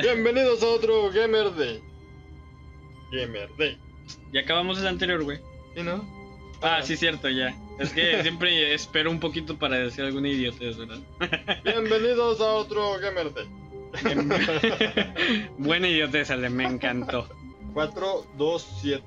Bienvenidos a otro Gamer Day. Gamer Day. Ya acabamos el anterior, güey. ¿Sí, no? Sí, cierto, ya. Es que siempre espero un poquito para decir alguna idiotez, ¿verdad? Bienvenidos a otro Gamer Day. Buena idiotez, Ale, me encantó. 4, 2, 7.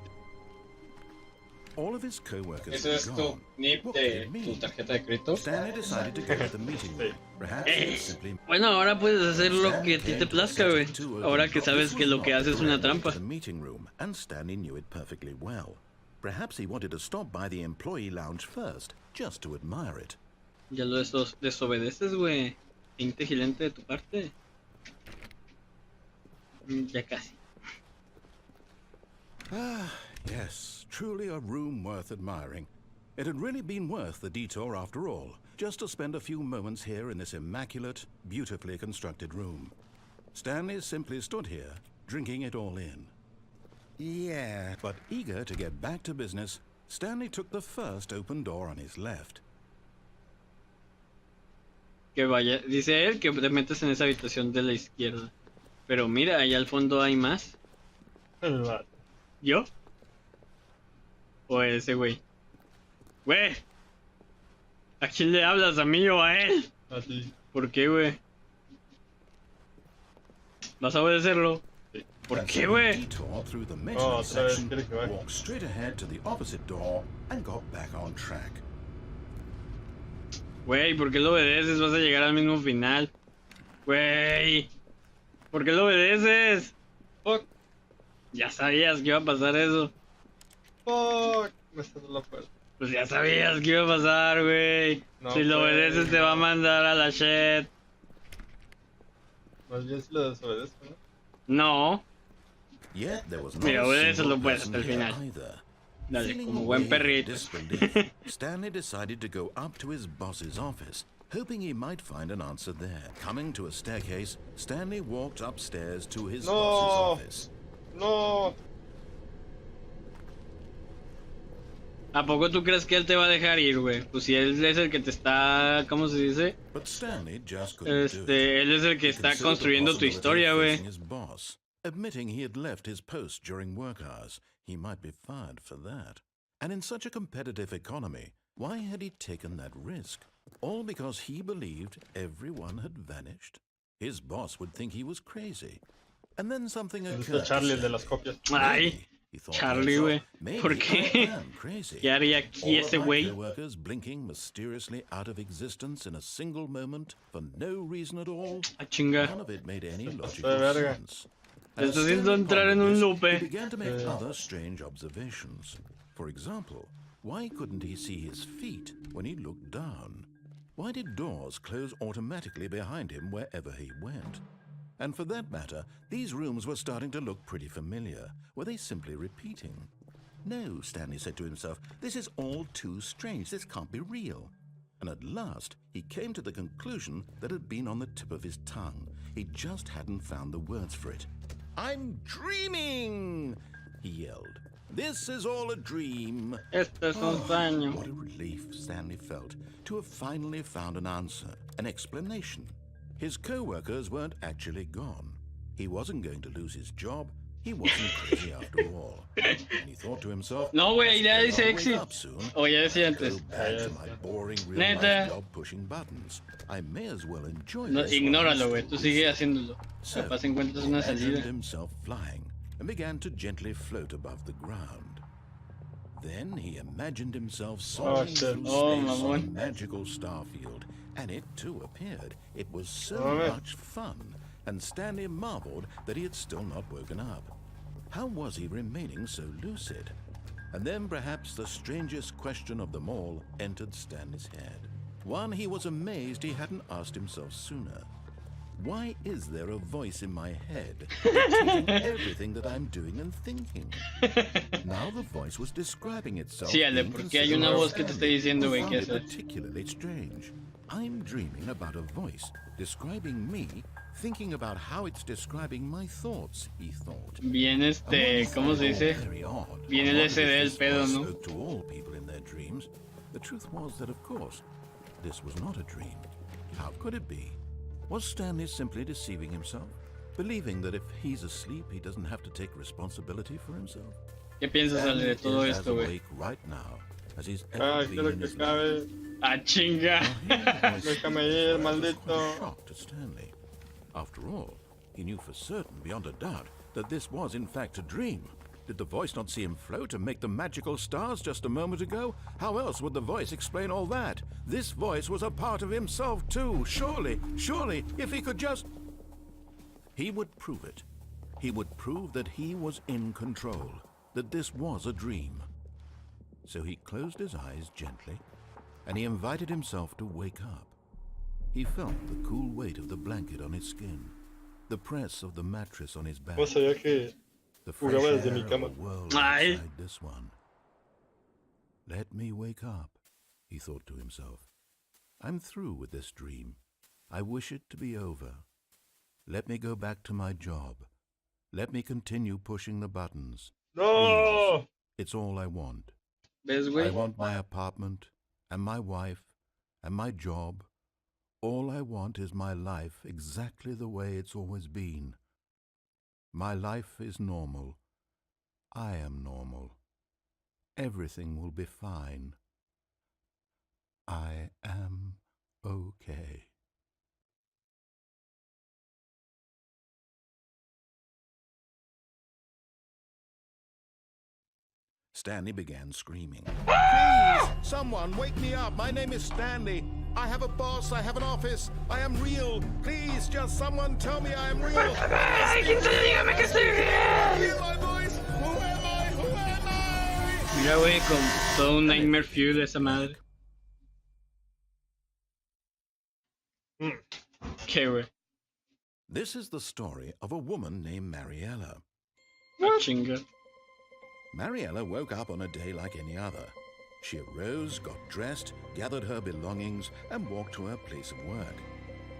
All of his co-workers ¿Ese es tu NIP de tu tarjeta de crédito? Stanley decided to go to the meeting room. Perhaps he had simply Bueno, ahora puedes hacer lo que a ti te plazca, güey. Ahora que sabes que lo que haces es una trampa. the meeting room, and Stanley knew it perfectly well. Perhaps he wanted to stop by the employee lounge first, just to admire it. Ya lo desobedeces, güey. Inteligente de tu parte. Ya casi. Ah, yes, truly a room worth admiring. It had really been worth the detour after all, just to spend a few moments here in this immaculate, beautifully constructed room. Stanley simply stood here, drinking it all in. Yeah, but eager to get back to business, Stanley took the first open door on his left. Que vaya, dice él que te metes en esa habitación de la izquierda. Pero mira, allá al fondo hay más. ¿Yo? ¿O ese güey? Güey. ¿A quién le hablas? ¿A mí o a él? A ti. ¿Por qué, güey? ¿Vas a obedecerlo? Sí. ¿Por qué, güey? Detour through the Oh, maintenance otra vez section, quiere que vaya. walked straight ahead to the opposite door, and got back on track. Güey, ¿por qué lo obedeces? Vas a llegar al mismo final. Güey. ¿Por qué lo obedeces? Fuck. Ya sabías que iba a pasar eso. Fuck. Me está dando la puerta. Pues ya sabías que iba a pasar, güey. No, Si lo pues, obedeces te va a mandar a la shit. Más bien si lo desobedezco, ¿no? No. Yet there was not Mira, a obedécelo single pues person hasta el here final. either. Dale, Feeling como a buen wave of perrito. disbelief, Stanley decided to go up to his boss's office, hoping he might find an answer there. Coming to a staircase, Stanley walked upstairs to his No. boss's office. No. ¿A poco tú crees que él te va a dejar ir, güey? Pues si él es el que te está... ¿Cómo se dice? But Stanley just couldn't do it. Él es el que He está considered the construyendo tu possibility historia, of güey. facing his boss, admitting he had left his post during work hours. He might be fired for that. And in such a competitive economy, why had he taken that risk? All because he believed everyone had vanished? His boss would think he was crazy. And then something occurred to Charlie, el de las Stanley. copias. Ay, Maybe, he thought to Charlie, himself, güey. maybe ¿Por I qué? am crazy. ¿Qué haría aquí All ese of my güey? coworkers blinking mysteriously out of existence in a single moment for no reason at all. A chinga. None of it made any logical verga. sense. Te As estás haciendo Stanley entrar en un pondered loop, this, eh. he began to make other strange observations. For example, why couldn't he see his feet when he looked down? Why did doors close automatically behind him wherever he went? And for that matter, these rooms were starting to look pretty familiar. Were they simply repeating? No, Stanley said to himself, this is all too strange. This can't be real. And at last, he came to the conclusion that had been on the tip of his tongue. He just hadn't found the words for it. I'm dreaming, he yelled. This is all a dream. Esto es un sueño. What a relief Stanley felt to have finally found an answer, an explanation. His co-workers weren't actually gone. He wasn't going to lose his job. He wasn't crazy after all. And he thought to himself, No, güey, ya dice I'll wake exit. up soon. O ya decía Go antes. back to my boring Neta. real-life job pushing buttons. I may as well enjoy No, this. ignóralo, güey. while Tú it's sigue still haciéndolo. so, Capaz encuentras he una imagined salida. himself flying and began to gently float above the ground. Then he imagined himself soaring shit. through Oh, space on a mamón. magical star field, and it too appeared. It was so Mamón. much fun, and Stanley marveled that he had still not woken up. How was he remaining so lucid? And then perhaps the strangest question of them all entered Stanley's head. One he was amazed he hadn't asked himself sooner. Why is there a voice in my head dictating everything that I'm doing and thinking? Now the voice was describing itself. Sí, Ale, being porque hay una considered voz que te está diciendo, güey, found qué it hacer. particularly strange. I'm dreaming about a voice describing me, thinking about how it's describing my thoughts, he thought. Bien, ¿cómo se dice? Very odd. Bien el SD del pedo, ¿no? Spoke to all people in their dreams. The truth was that, of course, this was not a dream. How could it be? Was Stanley simply deceiving himself? believing that if he's asleep, he doesn't have to take responsibility for himself. ¿Qué piensas Ale, de todo Is as esto, güey? awake right now as he's ever been Quiero in que his life. acabe. Ah, chinga. Déjame ir, maldito. Shocked at Stanley. After all, he knew for certain, beyond a doubt, that this was in fact a dream. Did the voice not see him float and make the magical stars just a moment ago? How else would the voice explain all that? This voice was a part of himself too. Surely, if he could just... He would prove it. He would prove that he was in control, that this was a dream. So he closed his eyes gently, and he invited himself to wake up. He felt the cool weight of the blanket on his skin, the press of the mattress on his back, ¿Cómo sabía que the fresh jugaba air desde mi of cama? a world Ay. outside this one. Let me wake up, he thought to himself. I'm through with this dream. I wish it to be over. Let me go back to my job. Let me continue pushing the buttons. ¡No! It's all I want. ¿Ves, I güey? want my apartment, and my wife, and my job. All I want is my life exactly the way it's always been. My life is normal. I am normal. Everything will be fine. I am okay. Stanley began screaming. Please, someone wake me up. My name is Stanley. I have a boss. I have an office. I am real. Please, just someone tell me I am real. Hear my voice. Who am I? Who am I? Mira, güey, con todo un nightmare fuel esa madre. ¿Qué, güey? This is the story of a woman named Mariella. Ah, chinga. Mariella woke up on a day like any other. She arose, got dressed, gathered her belongings, and walked to her place of work.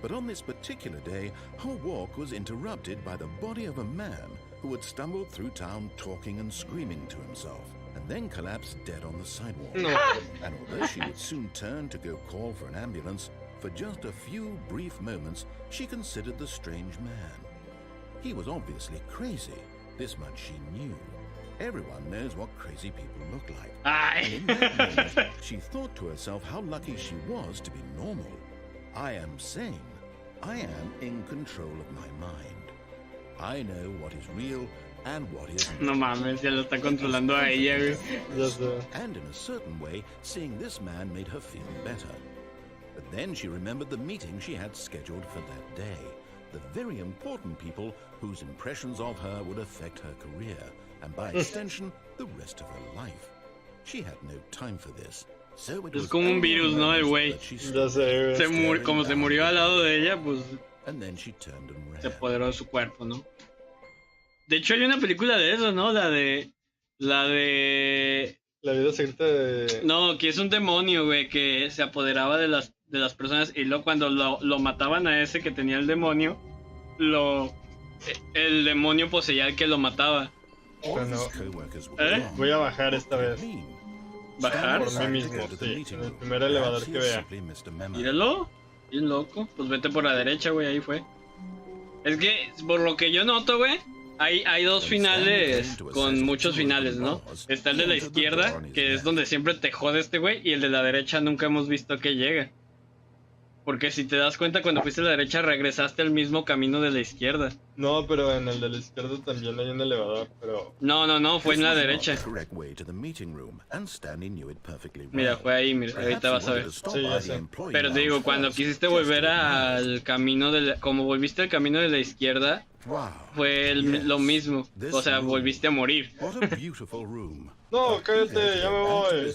But on this particular day, her walk was interrupted by the body of a man who had stumbled through town talking and screaming to himself, and then collapsed dead on the sidewalk. No. And although she would soon turn to go call for an ambulance, for just a few brief moments, she considered the strange man. He was obviously crazy. This much she knew. Everyone knows what crazy people look like. And Ay. in that moment, she thought to herself how lucky she was to be normal. I am sane. I am in control of my mind. I know what is real and what isn't. No mames, ya lo está controlando a ella, güey. Ya sé. And in a certain way, seeing this man made her feel better. But then she remembered the meeting she had scheduled for that day. The very important people whose impressions of her would affect her career, and by extension, the rest of her life. She had no time for this. So it Es was como un only virus, ¿no? El güey. that she Ya stood, sé, Se güey. como se murió al lado de ella, pues and then she turned and ran. se apoderó de su cuerpo, ¿no? De hecho, hay una película de eso, ¿no? La de... La vida secreta de... No, que es un demonio, güey, que se apoderaba de las personas y luego cuando lo mataban a ese que tenía el demonio, el demonio poseía al que lo mataba. All Bueno, his co-workers were ¿eh? gone. Voy a bajar esta What vez. did it mean? ¿Bajar? Por mí mismo, sí. En el primer elevador que vea. Míralo, bien loco. Pues vete por la derecha, güey, ahí fue. Es que, por lo que yo noto, güey, hay dos finales con muchos finales, ¿no? Está el de la izquierda, que es donde siempre te jode este güey, y el de la derecha nunca hemos visto que llega. Porque si te das cuenta, cuando fuiste a la derecha regresaste al mismo camino de la izquierda. No, pero en el de la izquierda también hay un elevador, pero... No, fue en la derecha. Mira, fue ahí, mira, ahorita vas a ver. Sí, ya sé. Pero te digo, cuando quisiste volver al camino de como volviste al camino de la izquierda, fue lo mismo. O sea, volviste a morir. No, cállate, ya me voy.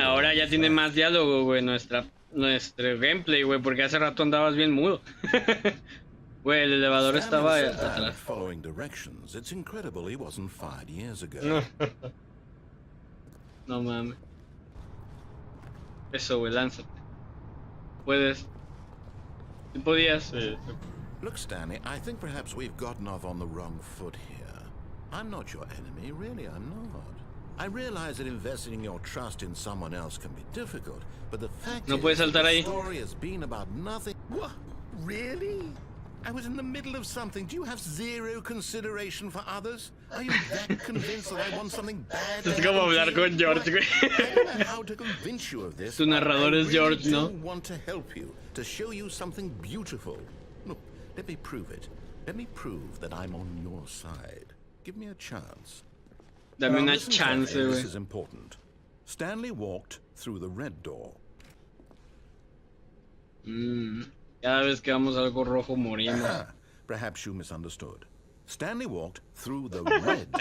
Ahora ya tiene más diálogo, güey, nuestro gameplay, güey, porque hace rato andabas bien mudo. Güey, el elevador estaba atrás. No mames. Eso, güey, lánzate. Puedes. ¿Sí podías? Sí, Look, Stanley, I think perhaps we've gotten off on the wrong foot here. I'm not your enemy, really, I'm not. I realize that investing your trust in someone else can be difficult, but the fact No is puedes saltar the ahí. story has been about nothing. What? Really? I was in the middle of something. Do you have zero consideration for others? Are you that convinced that I want something bad? Es como hablar con George, güey. I don't know how to convince you of this. Tu narrador es George, ¿no? I really do want to help you, to show you something beautiful. Look, let me prove it. Let me prove that I'm on your side. Give me a chance. Dame una Listen chance, carefully, this güey. is important. Stanley walked through the red door. Cada vez que vamos a algo rojo morimos. Ah, perhaps you misunderstood. Stanley walked through the red door.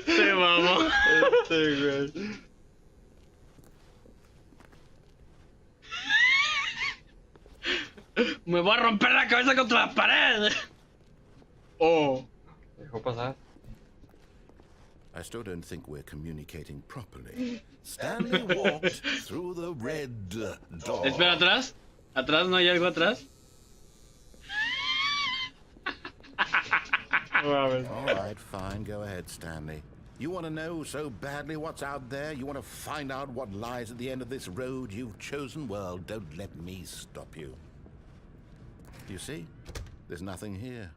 Se mamó. Güey. Me voy a romper la cabeza contra la pared. Oh. Dejó pasar. I still don't think we're communicating properly. Stanley walked through the red door. Espera, atrás. ¿Atrás no hay algo atrás? Mames. All right, fine. Go ahead, Stanley. You want to know so badly what's out there? You want to find out what lies at the end of this road you've chosen? Well, don't let me stop you. You see? There's nothing here.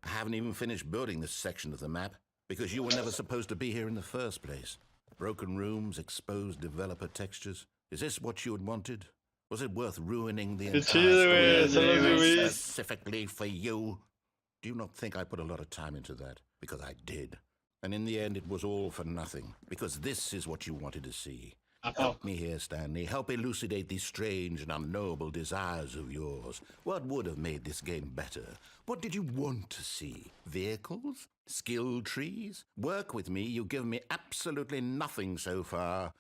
I haven't even finished building this section of the map because you were never supposed to be here in the first place. Broken rooms, exposed developer textures. Is this what you had wanted? Was it worth ruining the entire chido, güey, eso lo que vi. specifically for you? Do you not think I put a lot of time into that? Because I did. And in the end, it was all for nothing. Because this is what you wanted to see. Help me here, Stanley. Help elucidate these strange and unknowable desires of yours. What would have made this game better? What did you want to see? Vehicles? Skill trees? Work with me. You've given me absolutely nothing so far.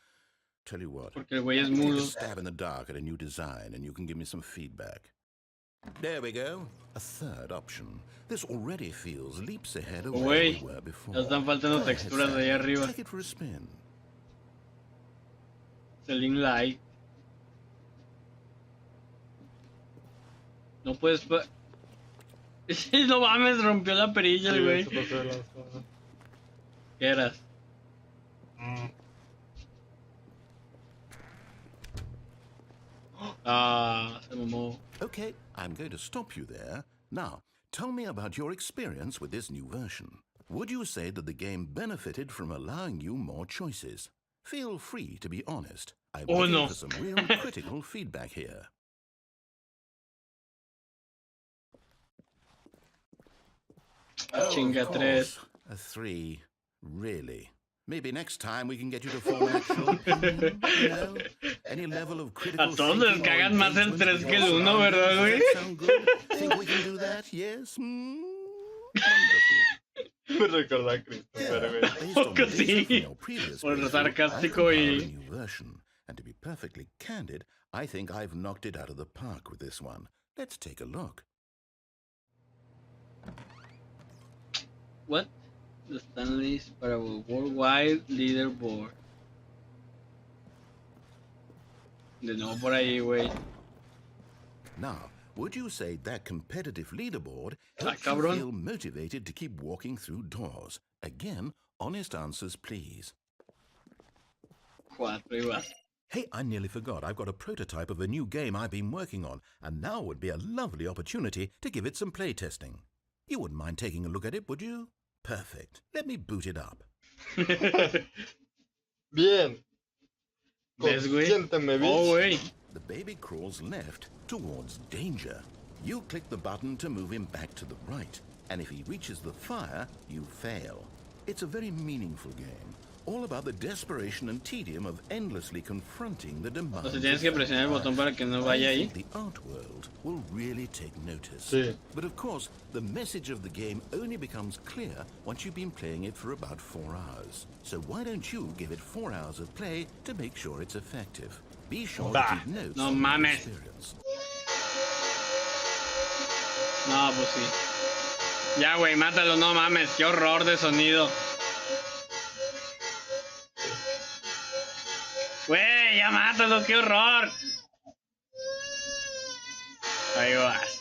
Tell you what. Porque el güey es Take mudo. a stab in the dark at a new design and you can give me some feedback. There we go. A third option. This already feels leaps ahead of where we Güey, were before. ya están faltando Go ahead, texturas de ahí Stanley. arriba. Take it for a spin. Selling light. No puedes... No mames, rompió la perilla el güey. Se pasó de lanza. ¿Qué eras? Ah, se mamó. Okay, I'm going to stop you there. Now, tell me about your experience with this new version. Would you say that the game benefited from allowing you more choices? Feel free to be honest. I'm Oh, looking no. for some real critical feedback here. Chinga Of tres. course, a 3. Really? Maybe next time we can get you to form an actual opinion, you know? Any level of critical A todos les thinking or cagan más el engagement 3 with que el your 1, ¿verdad, surroundings. güey? Does that sound good? Think we can do that? Yes? Wonderful. Me recordó a Christopher, güey. Based on the Poco data sí. from your previous Por playthrough, sarcástico I y- compiled a new version, and to be perfectly candid, I think I've knocked it out of the park with this one. Let's take a look. What? The Stanley's para el Worldwide Leaderboard. De nuevo por ahí, güey. Now, would you say that competitive leaderboard helps you cabrón. feel motivated to keep walking through doors? Again, honest answers, please. 4 y vas. Hey, I nearly forgot. I've got a prototype of a new game I've been working on, and now would be a lovely opportunity to give it some playtesting. You wouldn't mind taking a look at it, would you? Perfect. Let me boot it up. Bien. ¿Ves, güey? Consiénteme, bitch. Oh, güey. The baby crawls left towards danger. You click the button to move him back to the right, and if he reaches the fire, you fail. It's a very meaningful game, all about the desperation and tedium of endlessly confronting the demands. O sea, tienes que presionar el botón para que no vaya I ahí. think the art world will really take notice. Sí. But of course, the message of the game only becomes clear once you've been playing it for about 4 hours. So why don't you give it 4 hours of play to make sure it's effective? Be sure to keep notes No on your mames. experience. No, pues sí. Ya, güey, mátalo, no mames. Qué horror de sonido. Güey, ya mátalo, qué horror. Ahí vas.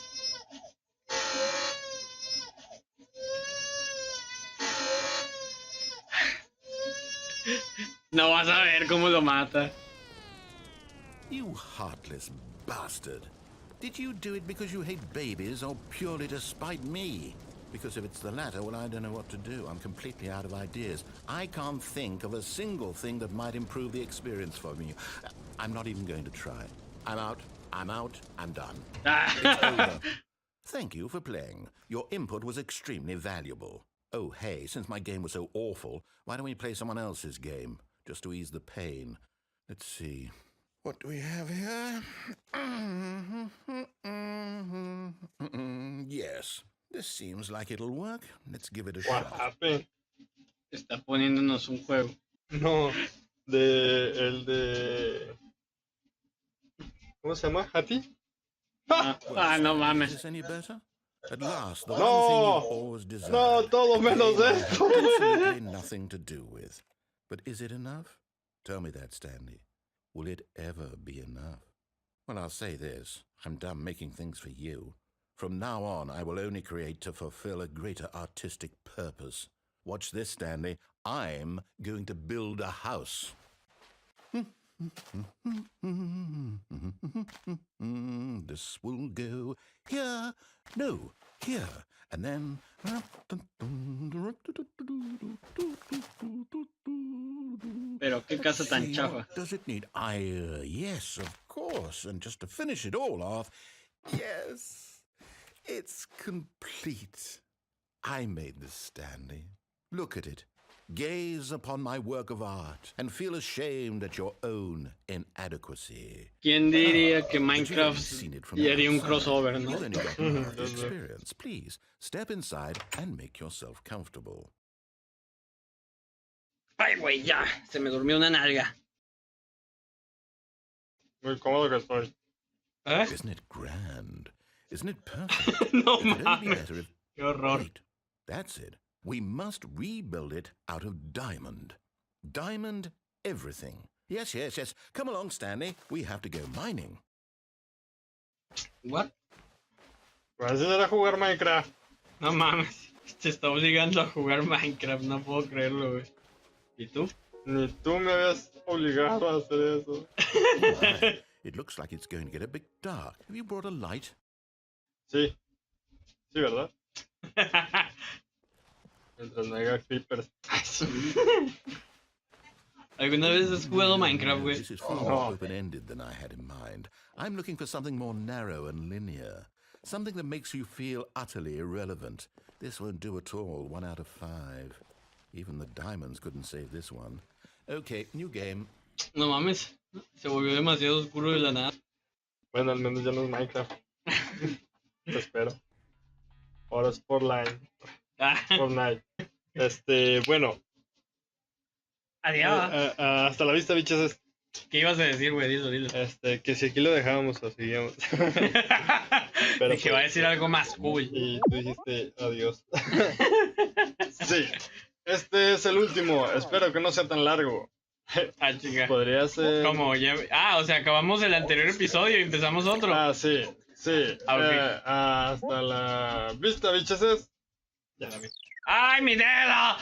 No vas a ver cómo lo mata. You heartless bastard. Did you do it because you hate babies or purely to spite me? Because if it's the latter, well, I don't know what to do. I'm completely out of ideas. I can't think of a single thing that might improve the experience for me. I'm not even going to try. I'm out. I'm done. It's over. Thank you for playing. Your input was extremely valuable. Oh, hey, since my game was so awful, why don't we play someone else's game? Just to ease the pain. Let's see. What do we have here? Yes, this seems like it'll work. Let's give it a What shot. happened? Está poniéndonos un juego. No, el de... ¿Cómo se llama? ¿Hati? No Is mames. this any better? At last, the No. one thing you've always desired. No, todo A menos game I esto. have absolutely nothing to do with. But is it enough? Tell me that, Stanley. Will it ever be enough? Well, I'll say this. I'm done making things for you. From now on, I will only create to fulfill a greater artistic purpose. Watch this, Stanley. I'm going to build a house. This will go here, no, here, and then... Pero qué casa tan See, chafa. what does it need? Yes, of course. And just to finish it all off, yes, it's complete. I made this, Stanley. Look at it. Gaze upon my work of art and feel ashamed at your own inadequacy. ¿Quién diría que But you've only Minecraft seen it from y haría un outside. crossover, no? You've only got half the experience. Please, step inside and make yourself comfortable. Ay, güey, ya. Se me durmió una nalga. Muy cómodo que estoy. ¿Eh? Isn't it grand? Isn't it perfect? No It could only be mames. better if... Qué horror. Wait, that's it. We must rebuild it out of diamond. Diamond everything. Yes. Come along, Stanley. We have to go mining. What? Vas a ir a jugar Minecraft. No mames. Se está obligando a jugar Minecraft. No puedo creerlo, güey. ¿Y tú? Ni tú me habías obligado a hacer eso. My, it looks like it's going to get a bit dark. Have you brought a light? Sí. Sí, ¿verdad? Mientras no haya creepers. ¿Alguna vez has jugado Minecraft, güey? This is far more open-ended than I had in mind. I'm looking for something more narrow and linear. Something that makes you feel utterly irrelevant. This won't do at all. 1 out of 5. Even the diamonds couldn't save this one. Okay, new game. No mames. Se volvió demasiado oscuro de la nada. Bueno, al menos ya no es Minecraft. Te espero. Ahora es Fortnite. Bueno. Adiós. Hasta la vista, bichos. ¿Qué ibas a decir, güey? Dilo. Que si aquí lo dejábamos o seguíamos. Pero Dije, va a decir algo más cool. Y tú dijiste adiós. Sí. Este es el último. Espero que no sea tan largo. Ah, chica. Podría ser. ¿Cómo? O sea, acabamos el anterior episodio y empezamos otro. Ah, sí. Okay. Hasta la vista, bichos. Ya la vi. ¡Ay, mi dedo!